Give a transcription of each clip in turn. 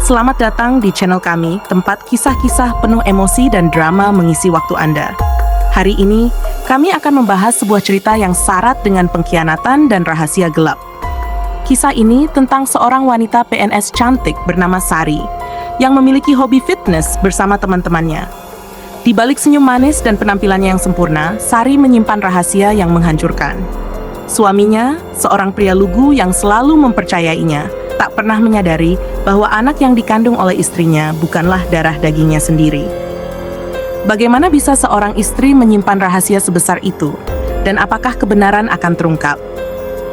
Selamat datang di channel kami, tempat kisah-kisah penuh emosi dan drama mengisi waktu Anda. Hari ini, kami akan membahas sebuah cerita yang syarat dengan pengkhianatan dan rahasia gelap. Kisah ini tentang seorang wanita PNS cantik bernama Sari, yang memiliki hobi fitness bersama teman-temannya. Di balik senyum manis dan penampilannya yang sempurna, Sari menyimpan rahasia yang menghancurkan. Suaminya, seorang pria lugu yang selalu mempercayainya, tak pernah menyadari bahwa anak yang dikandung oleh istrinya bukanlah darah dagingnya sendiri. Bagaimana bisa seorang istri menyimpan rahasia sebesar itu? Dan apakah kebenaran akan terungkap?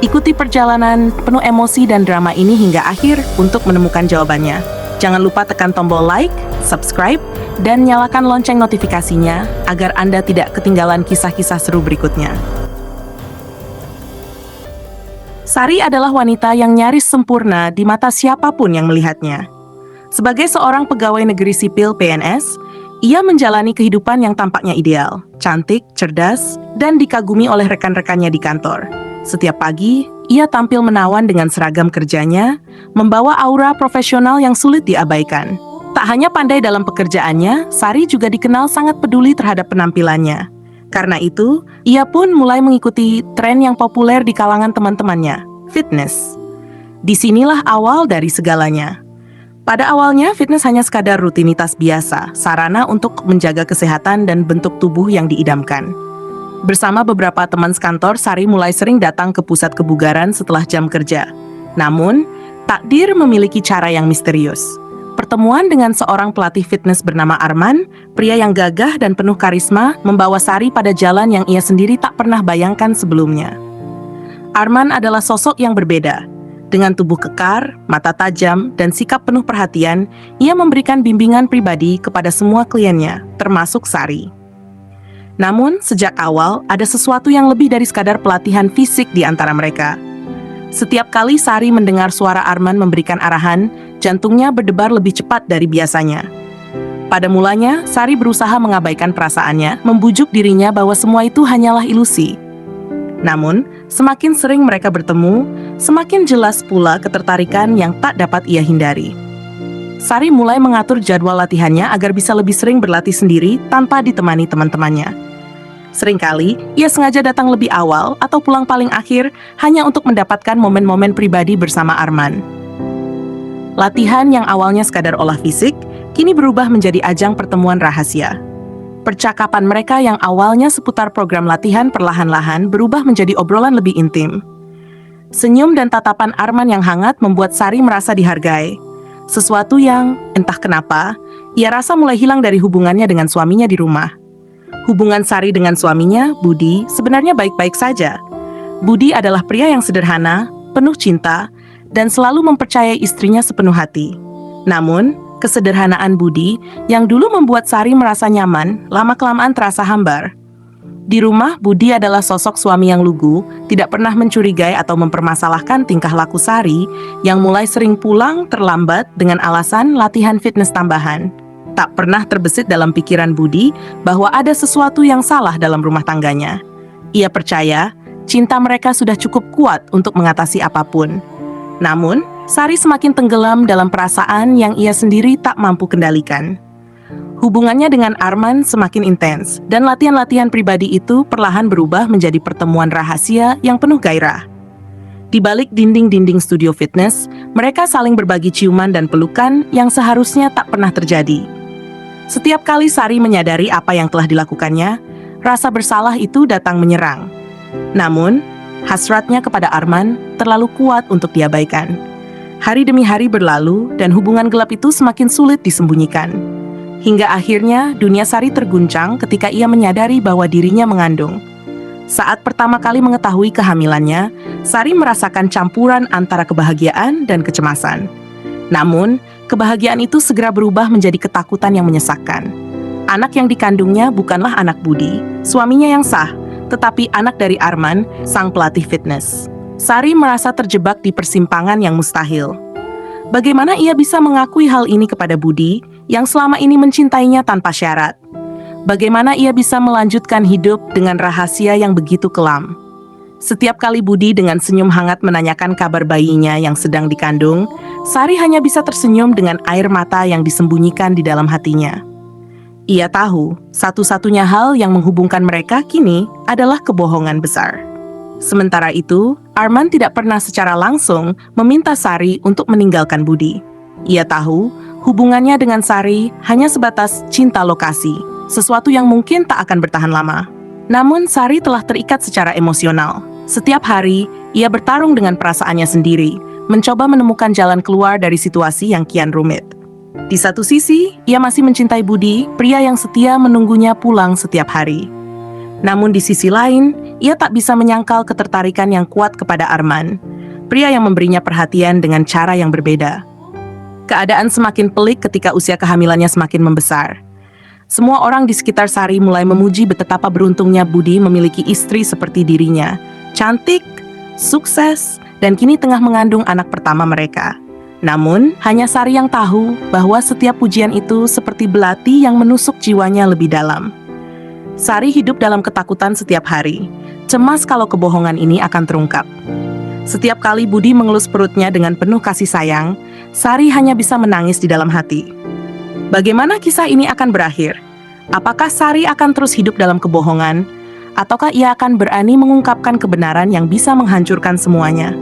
Ikuti perjalanan penuh emosi dan drama ini hingga akhir untuk menemukan jawabannya. Jangan lupa tekan tombol like, subscribe, dan nyalakan lonceng notifikasinya agar Anda tidak ketinggalan kisah-kisah seru berikutnya. Sari adalah wanita yang nyaris sempurna di mata siapapun yang melihatnya. Sebagai seorang pegawai negeri sipil PNS, ia menjalani kehidupan yang tampaknya ideal, cantik, cerdas, dan dikagumi oleh rekan-rekannya di kantor. Setiap pagi, ia tampil menawan dengan seragam kerjanya, membawa aura profesional yang sulit diabaikan. Tak hanya pandai dalam pekerjaannya, Sari juga dikenal sangat peduli terhadap penampilannya. Karena itu, ia pun mulai mengikuti tren yang populer di kalangan teman-temannya, fitness. Disinilah awal dari segalanya. Pada awalnya, fitness hanya sekadar rutinitas biasa, sarana untuk menjaga kesehatan dan bentuk tubuh yang diidamkan. Bersama beberapa teman sekantor, Sari mulai sering datang ke pusat kebugaran setelah jam kerja. Namun, takdir memiliki cara yang misterius. Pertemuan dengan seorang pelatih fitness bernama Arman, pria yang gagah dan penuh karisma, membawa Sari pada jalan yang ia sendiri tak pernah bayangkan sebelumnya. Arman adalah sosok yang berbeda. Dengan tubuh kekar, mata tajam, dan sikap penuh perhatian, ia memberikan bimbingan pribadi kepada semua kliennya, termasuk Sari. Namun, sejak awal, ada sesuatu yang lebih dari sekadar pelatihan fisik di antara mereka. Setiap kali Sari mendengar suara Arman memberikan arahan, jantungnya berdebar lebih cepat dari biasanya. Pada mulanya, Sari berusaha mengabaikan perasaannya, membujuk dirinya bahwa semua itu hanyalah ilusi. Namun, semakin sering mereka bertemu, semakin jelas pula ketertarikan yang tak dapat ia hindari. Sari mulai mengatur jadwal latihannya agar bisa lebih sering berlatih sendiri tanpa ditemani teman-temannya. Seringkali, ia sengaja datang lebih awal atau pulang paling akhir hanya untuk mendapatkan momen-momen pribadi bersama Arman. Latihan yang awalnya sekadar olah fisik, kini berubah menjadi ajang pertemuan rahasia. Percakapan mereka yang awalnya seputar program latihan perlahan-lahan berubah menjadi obrolan lebih intim. Senyum dan tatapan Arman yang hangat membuat Sari merasa dihargai. Sesuatu yang, entah kenapa, ia rasa mulai hilang dari hubungannya dengan suaminya di rumah. Hubungan Sari dengan suaminya, Budi, sebenarnya baik-baik saja. Budi adalah pria yang sederhana, penuh cinta, dan selalu mempercayai istrinya sepenuh hati. Namun, kesederhanaan Budi yang dulu membuat Sari merasa nyaman, lama-kelamaan terasa hambar. Di rumah, Budi adalah sosok suami yang lugu, tidak pernah mencurigai atau mempermasalahkan tingkah laku Sari yang mulai sering pulang terlambat dengan alasan latihan fitness tambahan. Tak pernah terbesit dalam pikiran Budi bahwa ada sesuatu yang salah dalam rumah tangganya. Ia percaya cinta mereka sudah cukup kuat untuk mengatasi apapun. Namun, Sari semakin tenggelam dalam perasaan yang ia sendiri tak mampu kendalikan. Hubungannya dengan Arman semakin intens, dan latihan-latihan pribadi itu perlahan berubah menjadi pertemuan rahasia yang penuh gairah. Di balik dinding-dinding studio fitness, mereka saling berbagi ciuman dan pelukan yang seharusnya tak pernah terjadi. Setiap kali Sari menyadari apa yang telah dilakukannya, rasa bersalah itu datang menyerang. Namun, hasratnya kepada Arman terlalu kuat untuk diabaikan. Hari demi hari berlalu dan hubungan gelap itu semakin sulit disembunyikan. Hingga akhirnya dunia Sari terguncang ketika ia menyadari bahwa dirinya mengandung. Saat pertama kali mengetahui kehamilannya, Sari merasakan campuran antara kebahagiaan dan kecemasan. Namun, kebahagiaan itu segera berubah menjadi ketakutan yang menyesakkan. Anak yang dikandungnya bukanlah anak Budi, suaminya yang sah, tetapi anak dari Arman, sang pelatih fitness. Sari merasa terjebak di persimpangan yang mustahil. Bagaimana ia bisa mengakui hal ini kepada Budi, yang selama ini mencintainya tanpa syarat? Bagaimana ia bisa melanjutkan hidup dengan rahasia yang begitu kelam? Setiap kali Budi dengan senyum hangat menanyakan kabar bayinya yang sedang dikandung, Sari hanya bisa tersenyum dengan air mata yang disembunyikan di dalam hatinya. Ia tahu, satu-satunya hal yang menghubungkan mereka kini adalah kebohongan besar. Sementara itu, Arman tidak pernah secara langsung meminta Sari untuk meninggalkan Budi. Ia tahu, hubungannya dengan Sari hanya sebatas cinta lokasi, sesuatu yang mungkin tak akan bertahan lama. Namun Sari telah terikat secara emosional. Setiap hari, ia bertarung dengan perasaannya sendiri, mencoba menemukan jalan keluar dari situasi yang kian rumit. Di satu sisi, ia masih mencintai Budi, pria yang setia menunggunya pulang setiap hari. Namun di sisi lain, ia tak bisa menyangkal ketertarikan yang kuat kepada Arman, pria yang memberinya perhatian dengan cara yang berbeda. Keadaan semakin pelik ketika usia kehamilannya semakin membesar. Semua orang di sekitar Sari mulai memuji betapa beruntungnya Budi memiliki istri seperti dirinya, cantik, sukses, dan kini tengah mengandung anak pertama mereka. Namun, hanya Sari yang tahu bahwa setiap pujian itu seperti belati yang menusuk jiwanya lebih dalam. Sari hidup dalam ketakutan setiap hari, cemas kalau kebohongan ini akan terungkap. Setiap kali Budi mengelus perutnya dengan penuh kasih sayang, Sari hanya bisa menangis di dalam hati. Bagaimana kisah ini akan berakhir? Apakah Sari akan terus hidup dalam kebohongan? Ataukah ia akan berani mengungkapkan kebenaran yang bisa menghancurkan semuanya?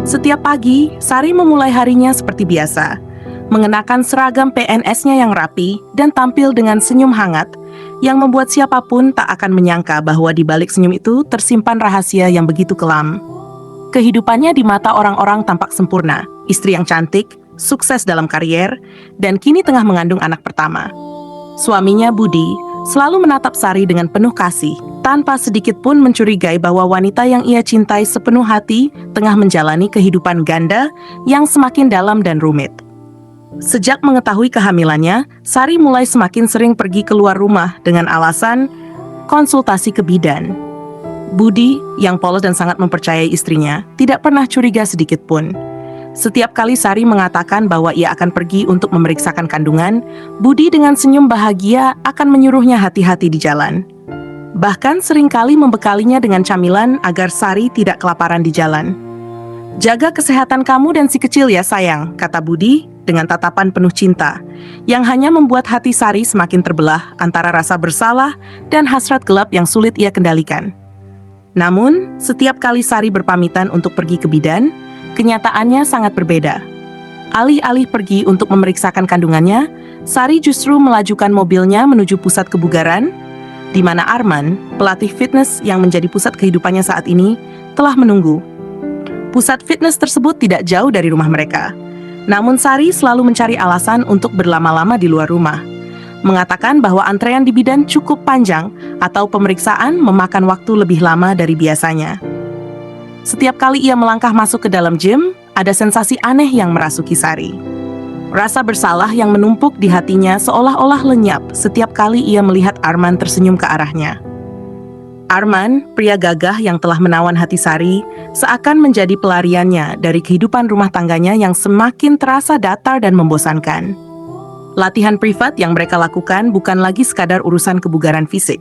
Setiap pagi, Sari memulai harinya seperti biasa, mengenakan seragam PNS-nya yang rapi dan tampil dengan senyum hangat yang membuat siapapun tak akan menyangka bahwa di balik senyum itu tersimpan rahasia yang begitu kelam. Kehidupannya di mata orang-orang tampak sempurna, istri yang cantik, sukses dalam karier, dan kini tengah mengandung anak pertama. Suaminya Budi selalu menatap Sari dengan penuh kasih, tanpa sedikit pun mencurigai bahwa wanita yang ia cintai sepenuh hati tengah menjalani kehidupan ganda yang semakin dalam dan rumit. Sejak mengetahui kehamilannya, Sari mulai semakin sering pergi keluar rumah dengan alasan konsultasi ke bidan. Budi, yang polos dan sangat mempercayai istrinya, tidak pernah curiga sedikit pun. Setiap kali Sari mengatakan bahwa ia akan pergi untuk memeriksakan kandungan, Budi dengan senyum bahagia akan menyuruhnya hati-hati di jalan. Bahkan seringkali membekalinya dengan camilan agar Sari tidak kelaparan di jalan. "Jaga kesehatan kamu dan si kecil ya sayang," kata Budi dengan tatapan penuh cinta, yang hanya membuat hati Sari semakin terbelah antara rasa bersalah dan hasrat gelap yang sulit ia kendalikan. Namun, setiap kali Sari berpamitan untuk pergi ke bidan, kenyataannya sangat berbeda. Alih-alih pergi untuk memeriksakan kandungannya, Sari justru melajukan mobilnya menuju pusat kebugaran, di mana Arman, pelatih fitness yang menjadi pusat kehidupannya saat ini, telah menunggu. Pusat fitness tersebut tidak jauh dari rumah mereka. Namun Sari selalu mencari alasan untuk berlama-lama di luar rumah, mengatakan bahwa antrean di bidan cukup panjang atau pemeriksaan memakan waktu lebih lama dari biasanya. Setiap kali ia melangkah masuk ke dalam gym, ada sensasi aneh yang merasuki Sari. Rasa bersalah yang menumpuk di hatinya seolah-olah lenyap setiap kali ia melihat Arman tersenyum ke arahnya. Arman, pria gagah yang telah menawan hati Sari, seakan menjadi pelariannya dari kehidupan rumah tangganya yang semakin terasa datar dan membosankan. Latihan privat yang mereka lakukan bukan lagi sekadar urusan kebugaran fisik.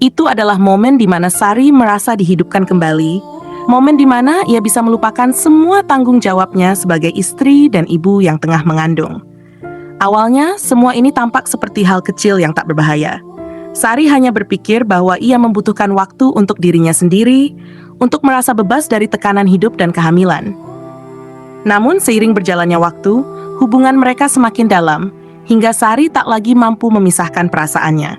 Itu adalah momen di mana Sari merasa dihidupkan kembali, momen di mana ia bisa melupakan semua tanggung jawabnya sebagai istri dan ibu yang tengah mengandung. Awalnya, semua ini tampak seperti hal kecil yang tak berbahaya. Sari hanya berpikir bahwa ia membutuhkan waktu untuk dirinya sendiri, untuk merasa bebas dari tekanan hidup dan kehamilan. Namun, seiring berjalannya waktu, hubungan mereka semakin dalam, hingga Sari tak lagi mampu memisahkan perasaannya.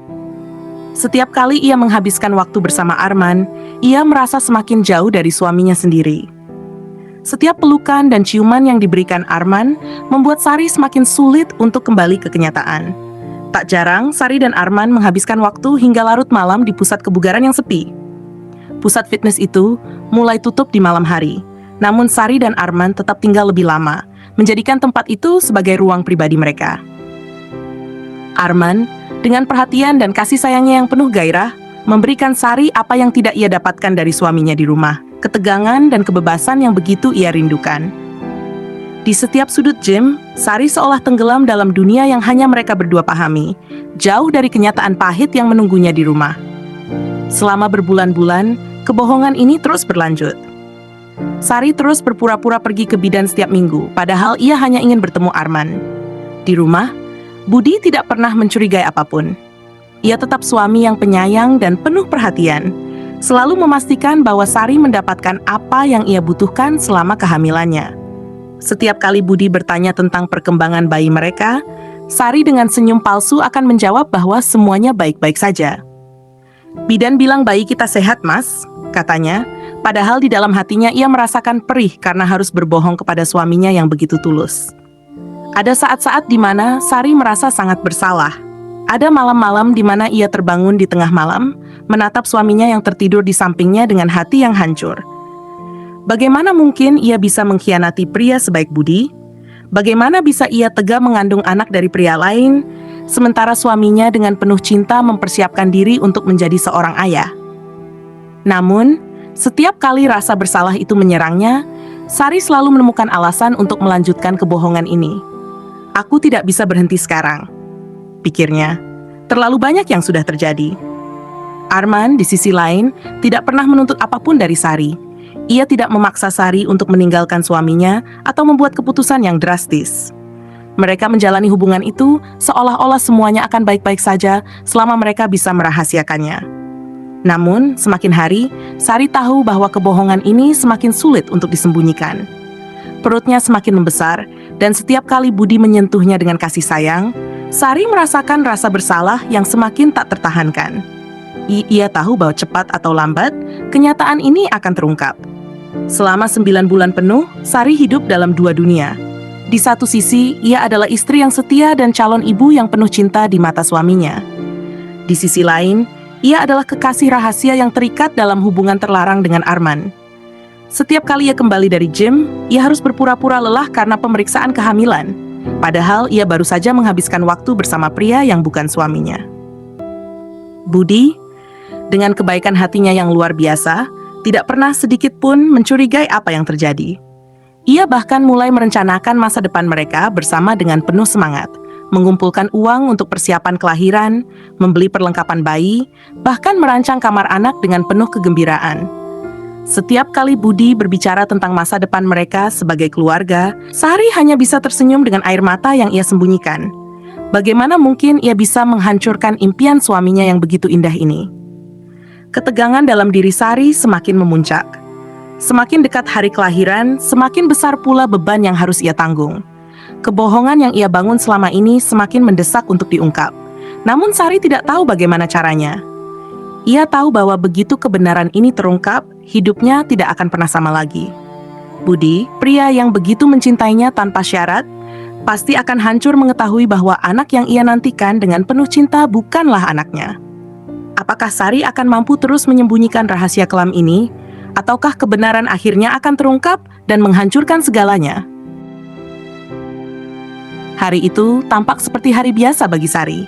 Setiap kali ia menghabiskan waktu bersama Arman, ia merasa semakin jauh dari suaminya sendiri. Setiap pelukan dan ciuman yang diberikan Arman membuat Sari semakin sulit untuk kembali ke kenyataan. Tak jarang, Sari dan Arman menghabiskan waktu hingga larut malam di pusat kebugaran yang sepi. Pusat fitness itu mulai tutup di malam hari, namun Sari dan Arman tetap tinggal lebih lama, menjadikan tempat itu sebagai ruang pribadi mereka. Arman, dengan perhatian dan kasih sayangnya yang penuh gairah, memberikan Sari apa yang tidak ia dapatkan dari suaminya di rumah, ketegangan dan kebebasan yang begitu ia rindukan. Di setiap sudut gym, Sari seolah tenggelam dalam dunia yang hanya mereka berdua pahami, jauh dari kenyataan pahit yang menunggunya di rumah. Selama berbulan-bulan, Kebohongan ini terus berlanjut. Sari terus berpura-pura pergi ke bidan setiap minggu, padahal ia hanya ingin bertemu Arman. Di rumah, Budi tidak pernah mencurigai apapun. Ia tetap suami yang penyayang dan penuh perhatian, selalu memastikan bahwa Sari mendapatkan apa yang ia butuhkan selama kehamilannya. Setiap kali Budi bertanya tentang perkembangan bayi mereka, Sari dengan senyum palsu akan menjawab bahwa semuanya baik-baik saja. "Bidan bilang bayi kita sehat, Mas," katanya, padahal di dalam hatinya ia merasakan perih karena harus berbohong kepada suaminya yang begitu tulus. Ada saat-saat di mana Sari merasa sangat bersalah. Ada malam-malam di mana ia terbangun di tengah malam, menatap suaminya yang tertidur di sampingnya dengan hati yang hancur. Bagaimana mungkin ia bisa mengkhianati pria sebaik Budi? Bagaimana bisa ia tega mengandung anak dari pria lain, sementara suaminya dengan penuh cinta mempersiapkan diri untuk menjadi seorang ayah? Namun, setiap kali rasa bersalah itu menyerangnya, Sari selalu menemukan alasan untuk melanjutkan kebohongan ini. "Aku tidak bisa berhenti sekarang," pikirnya. Terlalu banyak yang sudah terjadi. Arman, di sisi lain, tidak pernah menuntut apapun dari Sari. Ia tidak memaksa Sari untuk meninggalkan suaminya atau membuat keputusan yang drastis. Mereka menjalani hubungan itu seolah-olah semuanya akan baik-baik saja selama mereka bisa merahasiakannya. Namun, semakin hari, Sari tahu bahwa kebohongan ini semakin sulit untuk disembunyikan. Perutnya semakin membesar, dan setiap kali Budi menyentuhnya dengan kasih sayang, Sari merasakan rasa bersalah yang semakin tak tertahankan. Ia tahu bahwa cepat atau lambat, kenyataan ini akan terungkap. Selama 9 bulan penuh, Sari hidup dalam dua dunia. Di satu sisi, ia adalah istri yang setia dan calon ibu yang penuh cinta di mata suaminya. Di sisi lain, ia adalah kekasih rahasia yang terikat dalam hubungan terlarang dengan Arman. Setiap kali ia kembali dari gym, ia harus berpura-pura lelah karena pemeriksaan kehamilan. Padahal ia baru saja menghabiskan waktu bersama pria yang bukan suaminya. Budi, dengan kebaikan hatinya yang luar biasa, tidak pernah sedikit pun mencurigai apa yang terjadi. Ia bahkan mulai merencanakan masa depan mereka bersama dengan penuh semangat, mengumpulkan uang untuk persiapan kelahiran, membeli perlengkapan bayi, bahkan merancang kamar anak dengan penuh kegembiraan. Setiap kali Budi berbicara tentang masa depan mereka sebagai keluarga, Sari hanya bisa tersenyum dengan air mata yang ia sembunyikan. Bagaimana mungkin ia bisa menghancurkan impian suaminya yang begitu indah ini? Ketegangan dalam diri Sari semakin memuncak. Semakin dekat hari kelahiran, semakin besar pula beban yang harus ia tanggung. Kebohongan yang ia bangun selama ini semakin mendesak untuk diungkap. Namun Sari tidak tahu bagaimana caranya. Ia tahu bahwa begitu kebenaran ini terungkap, hidupnya tidak akan pernah sama lagi. Budi, pria yang begitu mencintainya tanpa syarat, pasti akan hancur mengetahui bahwa anak yang ia nantikan dengan penuh cinta bukanlah anaknya. Apakah Sari akan mampu terus menyembunyikan rahasia kelam ini, ataukah kebenaran akhirnya akan terungkap dan menghancurkan segalanya? Hari itu tampak seperti hari biasa bagi Sari.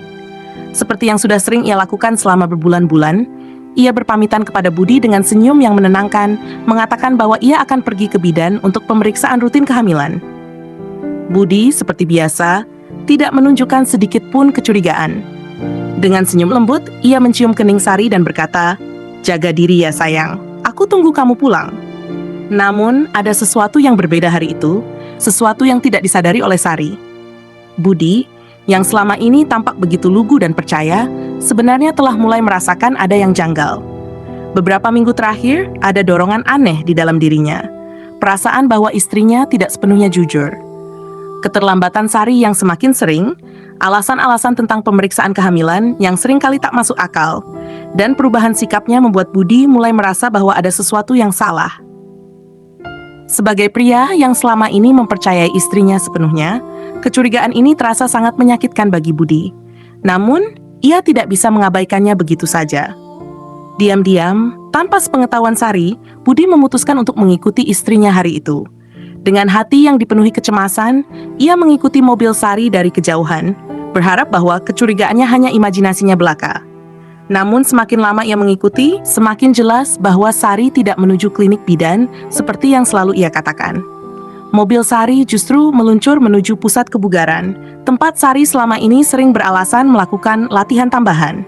Seperti yang sudah sering ia lakukan selama berbulan-bulan, ia berpamitan kepada Budi dengan senyum yang menenangkan, mengatakan bahwa ia akan pergi ke bidan untuk pemeriksaan rutin kehamilan. Budi, seperti biasa, tidak menunjukkan sedikit pun kecurigaan. Dengan senyum lembut, ia mencium kening Sari dan berkata, "Jaga diri ya sayang, aku tunggu kamu pulang." Namun, ada sesuatu yang berbeda hari itu, sesuatu yang tidak disadari oleh Sari. Budi, yang selama ini tampak begitu lugu dan percaya, sebenarnya telah mulai merasakan ada yang janggal. Beberapa minggu terakhir, ada dorongan aneh di dalam dirinya. Perasaan bahwa istrinya tidak sepenuhnya jujur. Keterlambatan Sari yang semakin sering, alasan-alasan tentang pemeriksaan kehamilan yang sering kali tak masuk akal, dan perubahan sikapnya membuat Budi mulai merasa bahwa ada sesuatu yang salah. Sebagai pria yang selama ini mempercayai istrinya sepenuhnya, kecurigaan ini terasa sangat menyakitkan bagi Budi. Namun, ia tidak bisa mengabaikannya begitu saja. Diam-diam, tanpa sepengetahuan Sari, Budi memutuskan untuk mengikuti istrinya hari itu. Dengan hati yang dipenuhi kecemasan, ia mengikuti mobil Sari dari kejauhan, berharap bahwa kecurigaannya hanya imajinasinya belaka. Namun semakin lama ia mengikuti, semakin jelas bahwa Sari tidak menuju klinik bidan seperti yang selalu ia katakan. Mobil Sari justru meluncur menuju pusat kebugaran, tempat Sari selama ini sering beralasan melakukan latihan tambahan.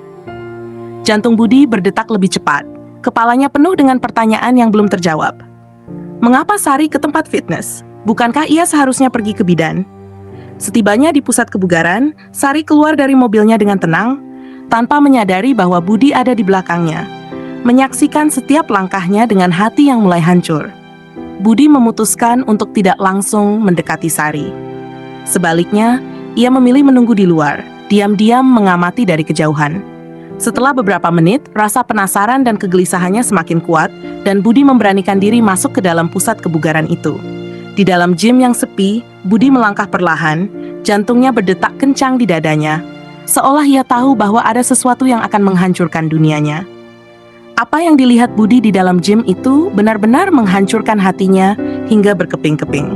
Jantung Budi berdetak lebih cepat. Kepalanya penuh dengan pertanyaan yang belum terjawab. Mengapa Sari ke tempat fitness? Bukankah ia seharusnya pergi ke bidan? Setibanya di pusat kebugaran, Sari keluar dari mobilnya dengan tenang, tanpa menyadari bahwa Budi ada di belakangnya, menyaksikan setiap langkahnya dengan hati yang mulai hancur. Budi memutuskan untuk tidak langsung mendekati Sari. Sebaliknya, ia memilih menunggu di luar, diam-diam mengamati dari kejauhan. Setelah beberapa menit, rasa penasaran dan kegelisahannya semakin kuat, dan Budi memberanikan diri masuk ke dalam pusat kebugaran itu. Di dalam gym yang sepi, Budi melangkah perlahan, jantungnya berdetak kencang di dadanya, seolah ia tahu bahwa ada sesuatu yang akan menghancurkan dunianya. Apa yang dilihat Budi di dalam gym itu benar-benar menghancurkan hatinya hingga berkeping-keping.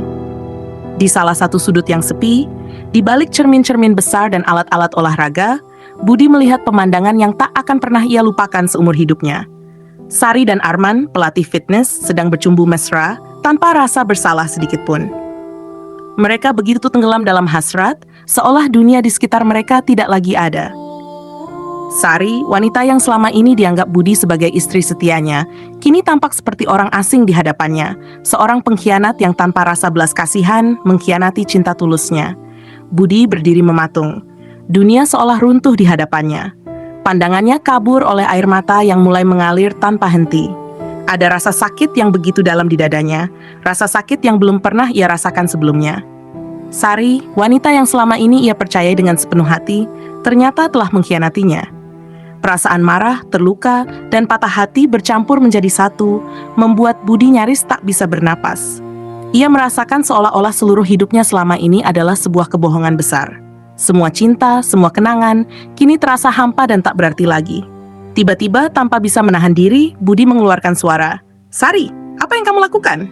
Di salah satu sudut yang sepi, di balik cermin-cermin besar dan alat-alat olahraga, Budi melihat pemandangan yang tak akan pernah ia lupakan seumur hidupnya. Sari dan Arman, pelatih fitness, sedang bercumbu mesra tanpa rasa bersalah sedikit pun. Mereka begitu tenggelam dalam hasrat, seolah dunia di sekitar mereka tidak lagi ada. Sari, wanita yang selama ini dianggap Budi sebagai istri setianya, kini tampak seperti orang asing di hadapannya, seorang pengkhianat yang tanpa rasa belas kasihan mengkhianati cinta tulusnya. Budi berdiri mematung. Dunia seolah runtuh di hadapannya. Pandangannya kabur oleh air mata yang mulai mengalir tanpa henti. Ada rasa sakit yang begitu dalam di dadanya, rasa sakit yang belum pernah ia rasakan sebelumnya. Sari, wanita yang selama ini ia percayai dengan sepenuh hati, ternyata telah mengkhianatinya. Perasaan marah, terluka, dan patah hati bercampur menjadi satu, membuat Budi nyaris tak bisa bernapas. Ia merasakan seolah-olah seluruh hidupnya selama ini adalah sebuah kebohongan besar. Semua cinta, semua kenangan, kini terasa hampa dan tak berarti lagi. Tiba-tiba, tanpa bisa menahan diri, Budi mengeluarkan suara. "Sari, apa yang kamu lakukan?"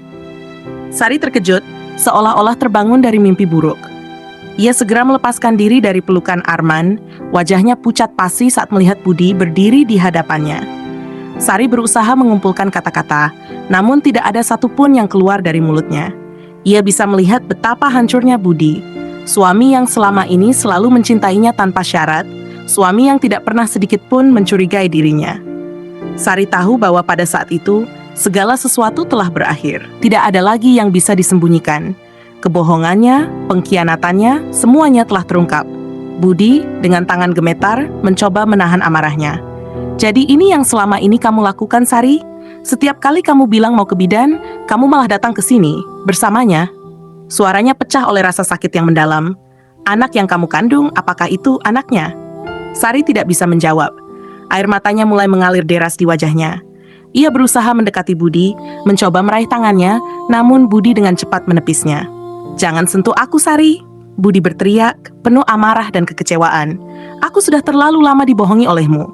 Sari terkejut, seolah-olah terbangun dari mimpi buruk. Ia segera melepaskan diri dari pelukan Arman, wajahnya pucat pasi saat melihat Budi berdiri di hadapannya. Sari berusaha mengumpulkan kata-kata, namun tidak ada satupun yang keluar dari mulutnya. Ia bisa melihat betapa hancurnya Budi, suami yang selama ini selalu mencintainya tanpa syarat, suami yang tidak pernah sedikit pun mencurigai dirinya. Sari tahu bahwa pada saat itu, segala sesuatu telah berakhir. Tidak ada lagi yang bisa disembunyikan. Kebohongannya, pengkhianatannya, semuanya telah terungkap. Budi, dengan tangan gemetar, mencoba menahan amarahnya. "Jadi ini yang selama ini kamu lakukan, Sari? Setiap kali kamu bilang mau ke bidan, kamu malah datang ke sini, bersamanya?" Suaranya pecah oleh rasa sakit yang mendalam. "Anak yang kamu kandung, apakah itu anaknya?" Sari tidak bisa menjawab. Air matanya mulai mengalir deras di wajahnya. Ia berusaha mendekati Budi, mencoba meraih tangannya, namun Budi dengan cepat menepisnya. "Jangan sentuh aku, Sari!" Budi berteriak, penuh amarah dan kekecewaan. "Aku sudah terlalu lama dibohongi olehmu."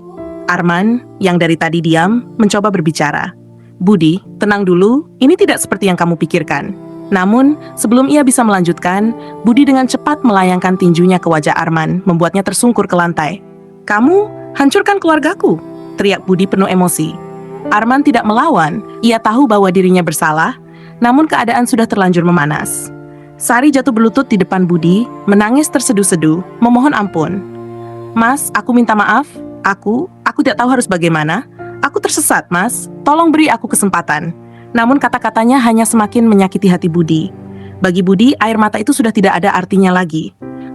Arman, yang dari tadi diam, mencoba berbicara. "Budi, tenang dulu, ini tidak seperti yang kamu pikirkan." Namun, sebelum ia bisa melanjutkan, Budi dengan cepat melayangkan tinjunya ke wajah Arman, membuatnya tersungkur ke lantai. "Kamu hancurkan keluargaku!" teriak Budi penuh emosi. Arman tidak melawan, ia tahu bahwa dirinya bersalah, namun keadaan sudah terlanjur memanas. Sari jatuh berlutut di depan Budi, menangis terseduh-seduh, memohon ampun. "Mas, aku minta maaf. Aku tidak tahu harus bagaimana. Aku tersesat, Mas. Tolong beri aku kesempatan." Namun kata-katanya hanya semakin menyakiti hati Budi. Bagi Budi, air mata itu sudah tidak ada artinya lagi.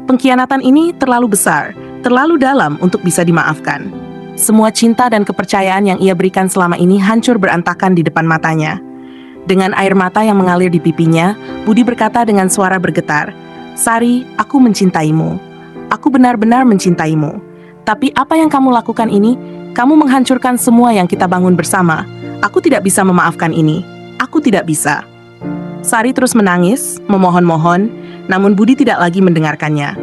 Pengkhianatan ini terlalu besar, terlalu dalam untuk bisa dimaafkan. Semua cinta dan kepercayaan yang ia berikan selama ini hancur berantakan di depan matanya. Dengan air mata yang mengalir di pipinya, Budi berkata dengan suara bergetar, "Sari, aku mencintaimu. Aku benar-benar mencintaimu. Tapi apa yang kamu lakukan ini, kamu menghancurkan semua yang kita bangun bersama. Aku tidak bisa memaafkan ini. Aku tidak bisa." Sari terus menangis, memohon-mohon, namun Budi tidak lagi mendengarkannya.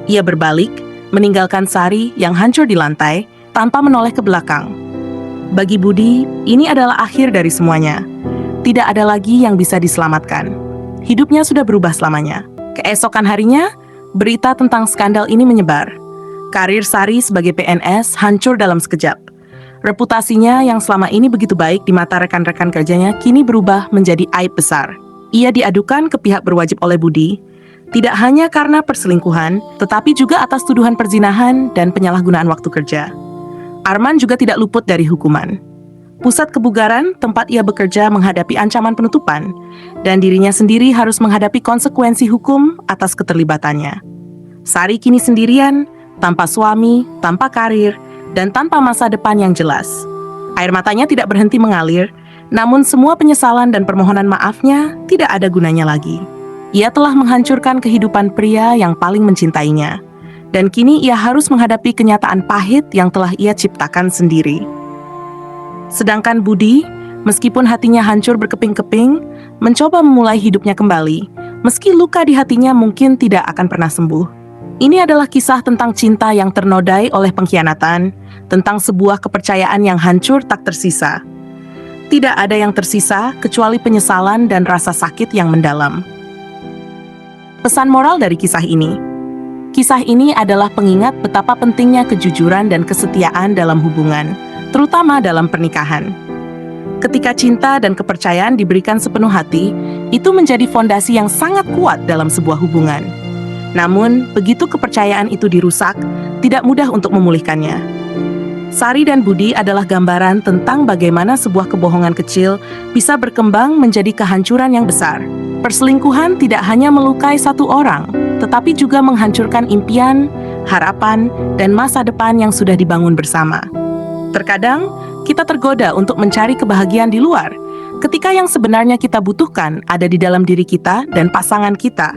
Ia berbalik, meninggalkan Sari yang hancur di lantai, tanpa menoleh ke belakang. Bagi Budi, ini adalah akhir dari semuanya. Tidak ada lagi yang bisa diselamatkan. Hidupnya sudah berubah selamanya. Keesokan harinya, berita tentang skandal ini menyebar. Karir Sari sebagai PNS hancur dalam sekejap. Reputasinya yang selama ini begitu baik di mata rekan-rekan kerjanya kini berubah menjadi aib besar. Ia diadukan ke pihak berwajib oleh Budi, tidak hanya karena perselingkuhan, tetapi juga atas tuduhan perzinahan dan penyalahgunaan waktu kerja. Arman juga tidak luput dari hukuman. Pusat kebugaran tempat ia bekerja menghadapi ancaman penutupan, dan dirinya sendiri harus menghadapi konsekuensi hukum atas keterlibatannya. Sari kini sendirian, tanpa suami, tanpa karir, dan tanpa masa depan yang jelas. Air matanya tidak berhenti mengalir, namun semua penyesalan dan permohonan maafnya tidak ada gunanya lagi. Ia telah menghancurkan kehidupan pria yang paling mencintainya, dan kini ia harus menghadapi kenyataan pahit yang telah ia ciptakan sendiri. Sedangkan Budi, meskipun hatinya hancur berkeping-keping, mencoba memulai hidupnya kembali, meski luka di hatinya mungkin tidak akan pernah sembuh. Ini adalah kisah tentang cinta yang ternodai oleh pengkhianatan, tentang sebuah kepercayaan yang hancur tak tersisa. Tidak ada yang tersisa kecuali penyesalan dan rasa sakit yang mendalam. Pesan moral dari kisah ini. Kisah ini adalah pengingat betapa pentingnya kejujuran dan kesetiaan dalam hubungan, terutama dalam pernikahan. Ketika cinta dan kepercayaan diberikan sepenuh hati, itu menjadi fondasi yang sangat kuat dalam sebuah hubungan. Namun, begitu kepercayaan itu dirusak, tidak mudah untuk memulihkannya. Sari dan Budi adalah gambaran tentang bagaimana sebuah kebohongan kecil bisa berkembang menjadi kehancuran yang besar. Perselingkuhan tidak hanya melukai satu orang, tetapi juga menghancurkan impian, harapan, dan masa depan yang sudah dibangun bersama. Terkadang, kita tergoda untuk mencari kebahagiaan di luar, ketika yang sebenarnya kita butuhkan ada di dalam diri kita dan pasangan kita.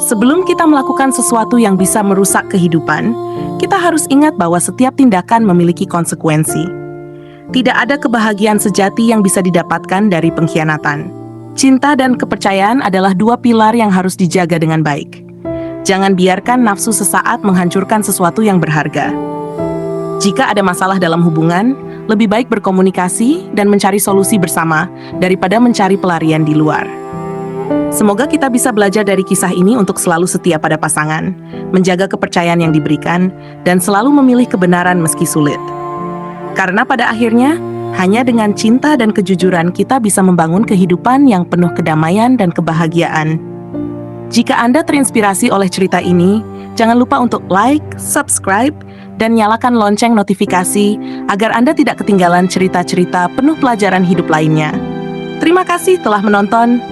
Sebelum kita melakukan sesuatu yang bisa merusak kehidupan, kita harus ingat bahwa setiap tindakan memiliki konsekuensi. Tidak ada kebahagiaan sejati yang bisa didapatkan dari pengkhianatan. Cinta dan kepercayaan adalah dua pilar yang harus dijaga dengan baik. Jangan biarkan nafsu sesaat menghancurkan sesuatu yang berharga. Jika ada masalah dalam hubungan, lebih baik berkomunikasi dan mencari solusi bersama daripada mencari pelarian di luar. Semoga kita bisa belajar dari kisah ini untuk selalu setia pada pasangan, menjaga kepercayaan yang diberikan, dan selalu memilih kebenaran meski sulit. Karena pada akhirnya, hanya dengan cinta dan kejujuran kita bisa membangun kehidupan yang penuh kedamaian dan kebahagiaan. Jika Anda terinspirasi oleh cerita ini, jangan lupa untuk like, subscribe, dan nyalakan lonceng notifikasi agar Anda tidak ketinggalan cerita-cerita penuh pelajaran hidup lainnya. Terima kasih telah menonton.